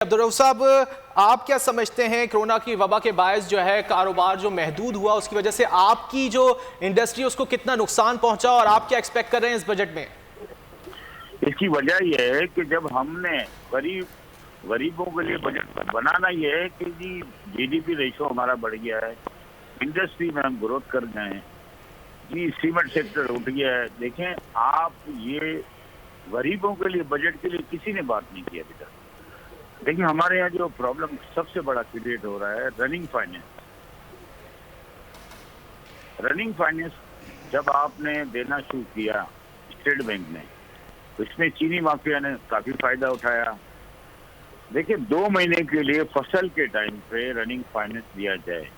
अब्दुल साहब, आप क्या समझते हैं कोरोना की वबा के बायस जो है कारोबार जो महदूद हुआ उसकी वजह से आपकी जो इंडस्ट्री उसको कितना नुकसान पहुंचा और आप क्या एक्सपेक्ट कर रहे हैं इस बजट में? इसकी वजह यह है कि जब हमने गरीबों के लिए बजट बनाना यह है कि जी जीडीपी रेशो हमारा बढ़ गया है, इंडस्ट्री में हम ग्रोथ कर गए हैं, जी सीमेंट सेक्टर उठ गया है। देखें आप, ये गरीबों के लिए बजट के लिए किसी ने बात नहीं की अभी तक। देखिए हमारे यहाँ जो प्रॉब्लम सबसे बड़ा क्रिएट हो रहा है रनिंग फाइनेंस जब आपने देना शुरू किया स्टेट बैंक ने, तो इसमें चीनी माफिया ने काफी फायदा उठाया। देखिए 2 महीने के लिए फसल के टाइम पे रनिंग फाइनेंस दिया जाए,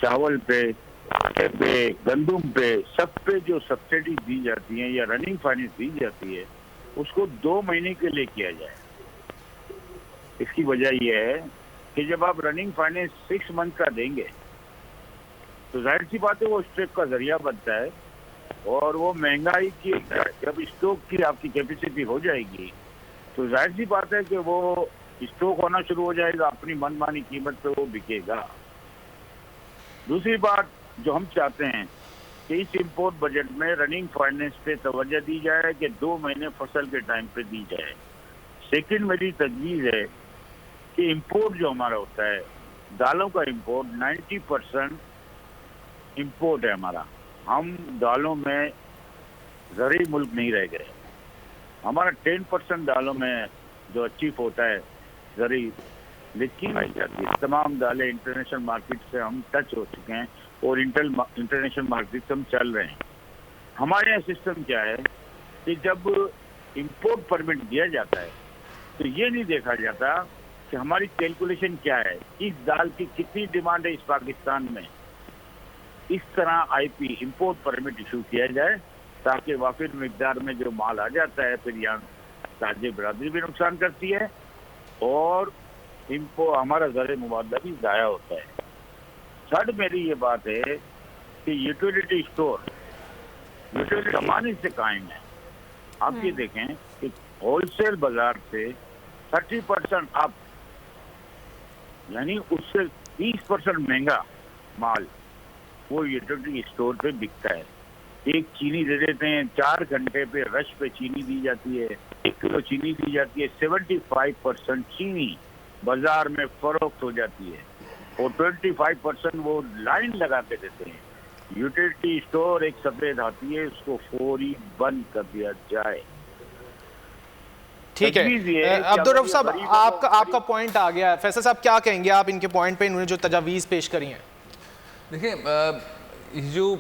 चावल पे, आटे पे, गंदुम पे, सब पे जो सब्सिडी दी जाती है या रनिंग फाइनेंस दी जाती है उसको 2 महीने के लिए किया जाए। इसकी वजह यह है कि जब आप रनिंग फाइनेंस 6 मंथ का देंगे तो जाहिर सी बात है वो स्ट्रेप का जरिया बनता है, और वो महंगाई की जब स्टॉक की आपकी कैपेसिटी हो जाएगी तो जाहिर सी बात है कि वो स्टॉक होना शुरू हो जाएगा, अपनी मनमानी कीमत पे वो बिकेगा। दूसरी बात जो हम चाहते हैं कि इस इंपोर्ट बजट में रनिंग फाइनेंस पे तवज्जो दी जाए कि 2 महीने फसल के टाइम पे दी जाए। सेकंड मेरी तजवीज़ है कि इंपोर्ट जो हमारा होता है, दालों का इंपोर्ट 90% इंपोर्ट है हमारा। हम दालों में ज़रूरी मुल्क नहीं रह गए। हमारा 10% दालों में जो अचीव होता है ज़रूरी लेकिन आई जाती है। तमाम दालें इंटरनेशनल मार्केट से हम टच हो चुके हैं और इंटरनेशनल मार्केट से हम चल रहे हैं। हमारे यहाँ सिस्टम क्या है कि जब इंपोर्ट परमिट दिया जाता है तो ये नहीं देखा जाता कि हमारी कैलकुलेशन क्या है, इस दाल की कितनी डिमांड है इस पाकिस्तान में। इस तरह आईपी इंपोर्ट परमिट इशू किया जाए ताकि वाफिर मिकदार में जो माल आ जाता है फिर यहाँ ताजे बरादरी भी नुकसान करती है और हमारा ज़र मुबादला भी ज़ाया होता है। थर्ड मेरी ये बात है कि यूटिलिटी स्टोर जमाने से कायम है। आप ये देखें कि होलसेल बाजार से 30% अप, यानी उससे 20% महंगा माल वो यूटिलिटी स्टोर पे बिकता है। एक चीनी दे देते हैं, 4 घंटे पे रश पे चीनी दी जाती है, 1 किलो चीनी दी जाती है, 75% चीनी बाजार में फरोख्त हो जाती है और 25% वो लाइन लगा के देते हैं। यूटिलिटी स्टोर एक सफेद आती है, उसको फौरी बंद कर दिया जाए। ठीक है अब्दुल रऊफ साहब, आपका पॉइंट आ गया। फैसल साहब क्या कहेंगे आप इनके पॉइंट पे, इन्होंने जो तजावीज़ पेश करी हैं? देखिए जो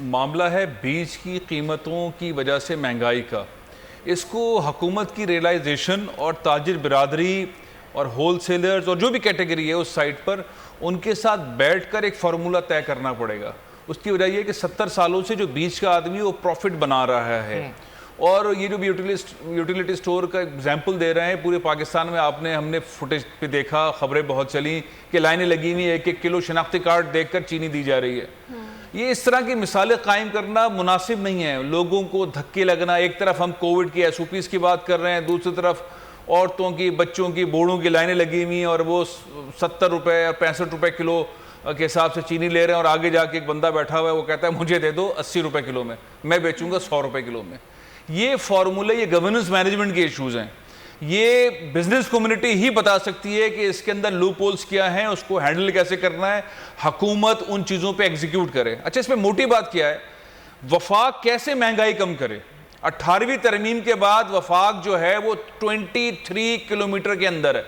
मामला है बीज की कीमतों की वजह से महंगाई का, इसको हुकूमत की रियलाइजेशन और ताजिर बिरादरी और होलसेलर्स और जो भी कैटेगरी है उस साइड पर उनके साथ बैठकर एक फार्मूला तय करना पड़ेगा। उसकी वजह यह कि 70 सालों से जो बीच का आदमी वो प्रॉफिट बना रहा है, और ये जो यूटिलिटी स्टोर का एग्जांपल दे रहे हैं पूरे पाकिस्तान में, हमने फुटेज पे देखा, खबरें बहुत चली कि लाइनें लगी हुई, 1-1 किलो शनाख्ती कार्ड देखकर चीनी दी जा रही है। ये इस तरह की मिसालें कायम करना मुनासिब नहीं है। लोगों को धक्के लगना, एक तरफ हम कोविड की SOPs की बात कर रहे हैं, दूसरी तरफ औरतों की, बच्चों की, बूढ़ों की लाइनें लगी हुई और वो 70 रुपये और 65 रुपये किलो के हिसाब से चीनी ले रहे हैं, और आगे जाके एक बंदा बैठा हुआ है वो कहता है मुझे दे दो 80 रुपये किलो में, मैं बेचूंगा 100 रुपये किलो में। ये फॉर्मूले, ये गवर्नेंस मैनेजमेंट के इश्यूज हैं। ये बिजनेस कम्युनिटी ही बता सकती है कि इसके अंदर लूप होल्स क्या हैं, उसको हैंडल कैसे करना है, हुकूमत उन चीज़ों पे एग्जीक्यूट करे। अच्छा, इसमें मोटी बात क्या है, वफाक कैसे महंगाई कम करे? 18वीं तरमीम के बाद वफाक जो है वो 23 किलोमीटर के अंदर है,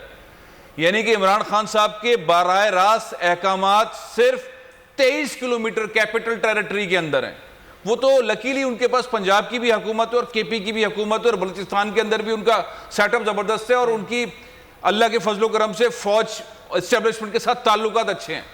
यानी कि इमरान खान साहब के बारह रास्त अहकामात सिर्फ 23 किलोमीटर कैपिटल टेरिटरी के अंदर हैं। वो तो लकीली उनके पास पंजाब की भी हुकूमत है और KP की भी हुकूमत है और बलूचिस्तान के अंदर भी उनका सेटअप ज़बरदस्त है और उनकी अल्लाह के फजलो करम से फौज इस्टेब्लिशमेंट के साथ ताल्लुकात अच्छे हैं।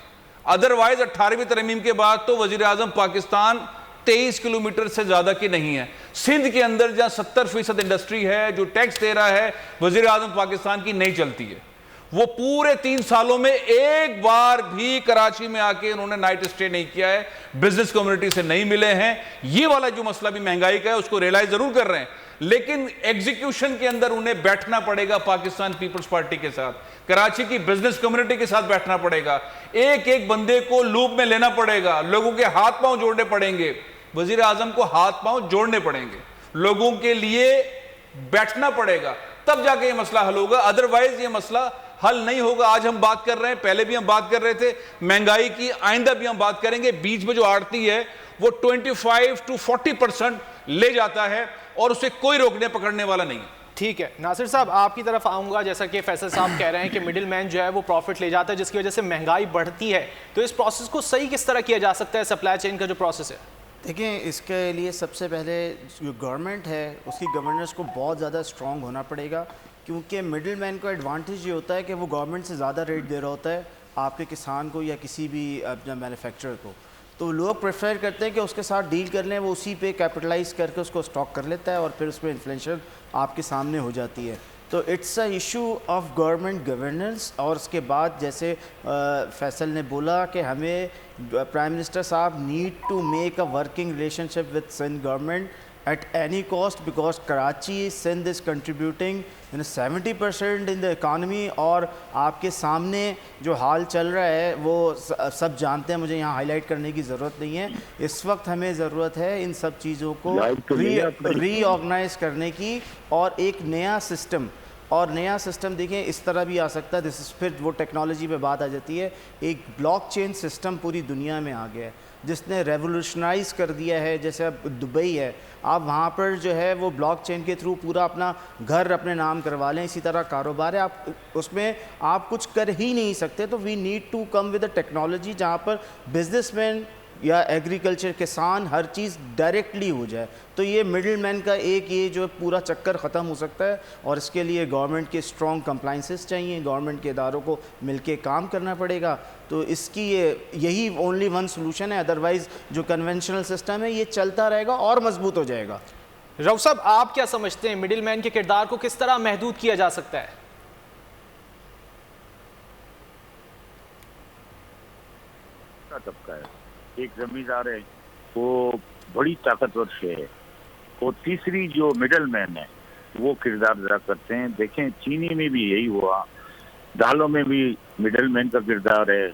अदरवाइज 18वीं तरमीम के बाद तो वज़ीर आज़म पाकिस्तान 23 किलोमीटर से ज़्यादा की नहीं है। सिंध के अंदर जहाँ 70% इंडस्ट्री है, जो टैक्स दे रहा है, वज़ीर आज़म पाकिस्तान की नहीं चलती है। वो पूरे 3 सालों में एक बार भी कराची में आके उन्होंने नाइट स्टे नहीं किया है, बिजनेस कम्युनिटी से नहीं मिले हैं। ये वाला जो मसला भी महंगाई का है उसको रियलाइज जरूर कर रहे हैं, लेकिन एग्जीक्यूशन के अंदर उन्हें बैठना पड़ेगा पाकिस्तान पीपल्स पार्टी के साथ, कराची की बिजनेस कम्युनिटी के साथ बैठना पड़ेगा, एक एक बंदे को लूप में लेना पड़ेगा, लोगों के हाथ पांव जोड़ने पड़ेंगे, वजीर आजम को हाथ पांव जोड़ने पड़ेंगे, लोगों के लिए बैठना पड़ेगा, तब जाके ये मसला हल होगा। अदरवाइज ये मसला हल नहीं होगा। आज हम बात कर रहे हैं, पहले भी हम बात कर रहे थे महंगाई की, आइंदा भी हम बात करेंगे। बीच में जो आड़ती है वो 25 to 40% ले जाता है और उसे कोई रोकने पकड़ने वाला नहीं। ठीक है नासिर साहब, आपकी तरफ आऊंगा। जैसा कि फैसल साहब कह रहे हैं कि मिडिल मैन जो है वो प्रॉफिट ले जाता है, जिसकी वजह से महंगाई बढ़ती है, तो इस प्रोसेस को सही किस तरह किया जा सकता है, सप्लाई चेन का जो प्रोसेस है? देखिए, इसके लिए सबसे पहले जो गवर्नमेंट है उसकी गवर्नेंस को बहुत ज़्यादा स्ट्रॉन्ग होना पड़ेगा, क्योंकि मिडिल मैन का एडवांटेज ये होता है कि वो गवर्नमेंट से ज़्यादा रेट दे रहा होता है आपके किसान को या किसी भी मैन्युफैक्चरर को। तो लोग प्रेफर करते हैं कि उसके साथ डील कर लें, वो उसी पे कैपिटलाइज करके उसको स्टॉक कर लेता है और फिर उसमें इन्फ्लेशन आपके सामने हो जाती है। तो it's a issue of government governance. और उसके बाद जैसे फैसल ने बोला कि हमें प्राइम मिनिस्टर साहब need to make a working relationship with Sindh government at any cost, because Karachi, Sindh is contributing 70% in the economy। और आपके सामने जो हाल चल रहा है वो सब जानते हैं, मुझे यहाँ हाईलाइट करने की ज़रूरत नहीं है। इस वक्त हमें ज़रूरत है इन सब चीज़ों को रीऑर्गेनाइज करने की और एक नया सिस्टम। और नया सिस्टम देखें इस तरह भी आ सकता है, दिस फिर वो टेक्नोलॉजी पे बात आ जाती है। एक ब्लॉकचेन सिस्टम पूरी दुनिया में आ गया है जिसने रेवोल्यूशनाइज कर दिया है। जैसे अब दुबई है, आप वहाँ पर जो है वो ब्लॉकचेन के थ्रू पूरा अपना घर अपने नाम करवा लें। इसी तरह कारोबार है, आप उसमें आप कुछ कर ही नहीं सकते। तो we need to come with a technology जहाँ पर बिजनेसमैन या एग्रीकल्चर किसान हर चीज़ डायरेक्टली हो जाए। तो ये मिडिल मैन का एक ये जो पूरा चक्कर ख़त्म हो सकता है। और इसके लिए गवर्नमेंट के स्ट्रॉन्ग कंप्लाइंसेस चाहिए, गवर्नमेंट के इदारों को मिलके काम करना पड़ेगा। तो इसकी यही ओनली वन सोल्यूशन है। अदरवाइज़ जो कन्वेंशनल सिस्टम है ये चलता रहेगा और मजबूत हो जाएगा। रऊफ साहब, आप क्या समझते हैं मिडिल मैन के किरदार को किस तरह महदूद किया जा सकता है? तबका है, एक जमींदार है, वो बड़ी ताकतवर है, और तीसरी जो मिडल मैन है वो किरदार अदा करते हैं। देखें चीनी में भी यही हुआ, दालों में भी मिडल मैन का किरदार है।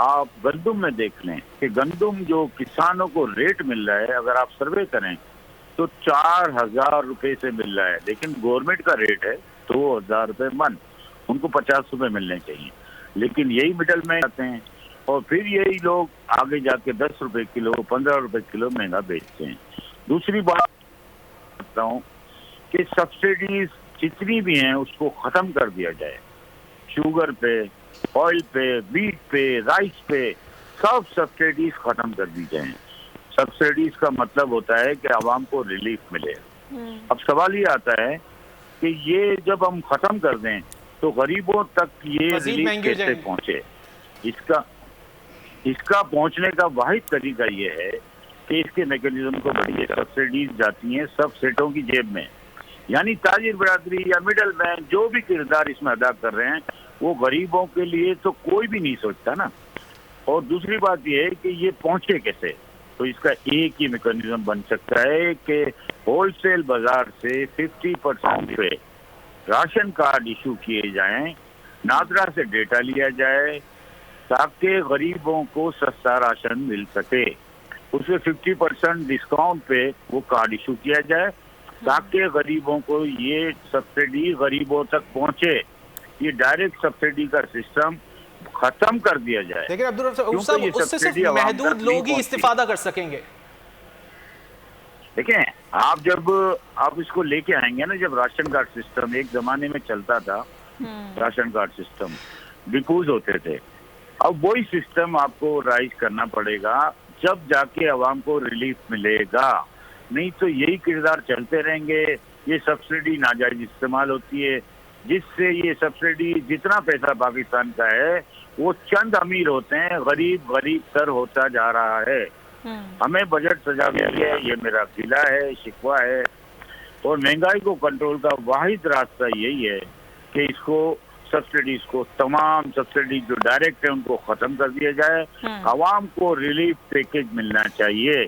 आप गंदुम में देख लें कि गंदुम जो किसानों को रेट मिल रहा है, अगर आप सर्वे करें तो 4,000 रुपये से मिल रहा है, लेकिन गवर्नमेंट का रेट है 2,000 रुपये मन, उनको 50 रुपये मिलने चाहिए। लेकिन यही मिडल मैन आते हैं और फिर यही लोग आगे जाके 10 रुपए किलो 15 रुपए किलो महंगा बेचते हैं। दूसरी बात करता हूँ कि सब्सिडीज जितनी भी हैं उसको खत्म कर दिया जाए। शुगर पे, ऑयल पे, वीट पे, राइस पे, सब सब्सिडीज खत्म कर दी जाए। सब्सिडीज का मतलब होता है कि आवाम को रिलीफ मिले। अब सवाल ये आता है कि ये जब हम खत्म कर दें तो गरीबों तक ये रिलीफ कैसे पहुंचे? इसका पहुंचने का वाहिद तरीका ये है कि इसके मैकेनिज्म को बढ़िए। सब्सिडीज जाती हैं सब सेठों की जेब में, यानी ताजिर बिरादरी या मिडल मैन जो भी किरदार इसमें अदा कर रहे हैं वो गरीबों के लिए तो कोई भी नहीं सोचता ना। और दूसरी बात ये है कि ये पहुंचे कैसे, तो इसका एक ही मैकेनिज्म बन सकता है कि होलसेल बाजार से 50% पे राशन कार्ड इशू किए जाएं, नादरा से डेटा लिया जाए ताकि गरीबों को सस्ता राशन मिल सके। उसमें 50% डिस्काउंट पे वो कार्ड इशू किया जाए ताकि गरीबों को ये सब्सिडी गरीबों तक पहुंचे। ये डायरेक्ट सब्सिडी का सिस्टम खत्म कर दिया जाए। लेकिन अब्दुल रऊफ साहब, उससे सिर्फ महदूद लोग ही इस्तेफादा कर सकेंगे। देखें, आप जब आप इसको लेके आएंगे ना, जब राशन कार्ड सिस्टम एक जमाने में चलता था, राशन कार्ड सिस्टम डिफूज होते थे, अब वही सिस्टम आपको राइज करना पड़ेगा जब जाके अवाम को रिलीफ मिलेगा। नहीं तो यही किरदार चलते रहेंगे। ये सब्सिडी नाजायज इस्तेमाल होती है, जिससे ये सब्सिडी जितना पैसा पाकिस्तान का है वो चंद अमीर होते हैं, गरीब गरीब तर होता जा रहा है। हमें बजट सजा दिया है, ये मेरा किला है, शिकवा है। और महंगाई को कंट्रोल का वाहिद रास्ता यही है कि इसको सब्सिडीज को, तमाम सब्सिडी जो डायरेक्ट है उनको खत्म कर दिया जाए। आवाम को रिलीफ पैकेज मिलना चाहिए।